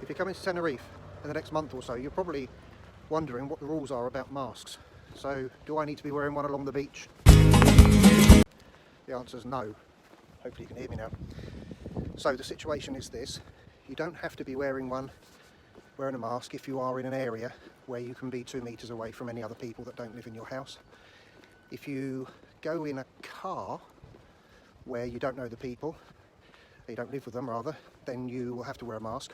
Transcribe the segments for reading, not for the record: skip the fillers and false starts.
If you're coming to Tenerife in the next month or so, you're probably wondering what the rules are about masks. So, do I need to be wearing one along the beach? The answer is no. Hopefully you can hear me now. So the situation is this: you don't have to be wearing a mask if you are in an area where you can be 2 meters away from any other people that don't live in your house. If you go in a car where you don't know the people, you don't live with them rather, then you will have to wear a mask.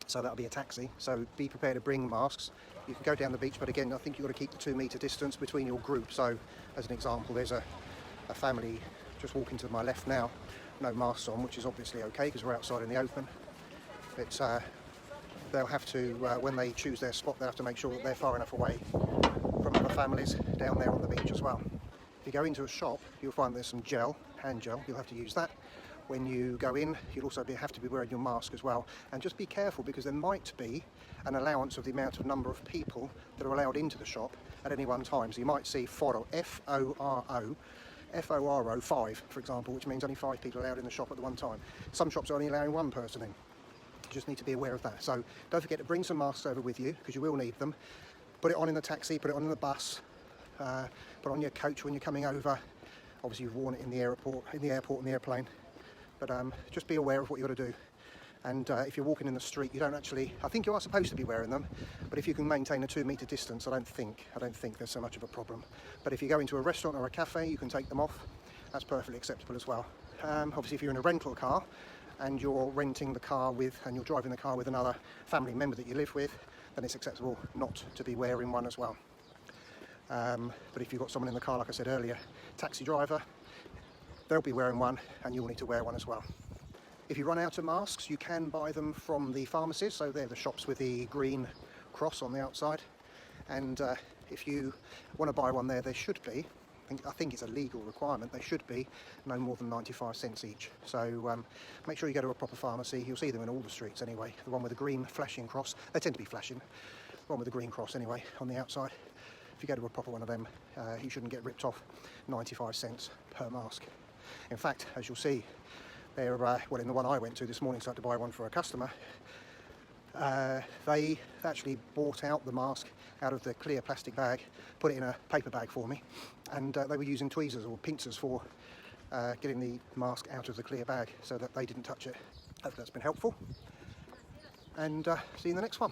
So that'll be a taxi. So be prepared to bring masks. You can go down the beach, but again, I think you've got to keep the 2 meter distance between your group. So as an example, there's a family just walking to my left now, no masks on, which is obviously okay because we're outside in the open. It's they'll have to, when they choose their spot, they'll have to make sure that they're far enough away from other families down there on the beach as well. If you go into a shop, you'll find there's some gel, hand gel, you'll have to use that. When you go in, you'll also have to be wearing your mask as well. And just be careful because there might be an allowance of the amount of number of people that are allowed into the shop at any one time. So you might see FORO, F-O-R-O, 5, for example, which means only 5 people allowed in the shop at the one time. Some shops are only allowing 1 person in. You just need to be aware of that. So don't forget to bring some masks over with you because you will need them. Put it on in the taxi, put it on in the bus, put it on your coach when you're coming over. Obviously you've worn it in the airport, and the airplane. But just be aware of what you've got to do. And if you're walking in the street, you don't actually, I think you are supposed to be wearing them, but if you can maintain a 2 meter distance, I don't think there's so much of a problem. But if you go into a restaurant or a cafe, you can take them off. That's perfectly acceptable as well. Obviously, if you're in a rental car and you're renting the car and you're driving the car with another family member that you live with, then it's acceptable not to be wearing one as well. But if you've got someone in the car, like I said earlier, taxi driver, they'll be wearing one and you'll need to wear one as well. If you run out of masks, you can buy them from the pharmacies, so they're the shops with the green cross on the outside. And if you want to buy one there should be, I think it's a legal requirement, they should be no more than 95 cents each. So make sure you go to a proper pharmacy. You'll see them in all the streets anyway. The one with the green flashing cross, they tend to be flashing. The one with the green cross anyway on the outside. If you go to a proper one of them, you shouldn't get ripped off 95 cents per mask. In fact, as you'll see, they're, well, in the one I went to this morning, so I had to buy one for a customer, they actually bought out the mask out of the clear plastic bag, put it in a paper bag for me, and they were using tweezers or pincers for getting the mask out of the clear bag so that they didn't touch it. Hope that's been helpful, and see you in the next one.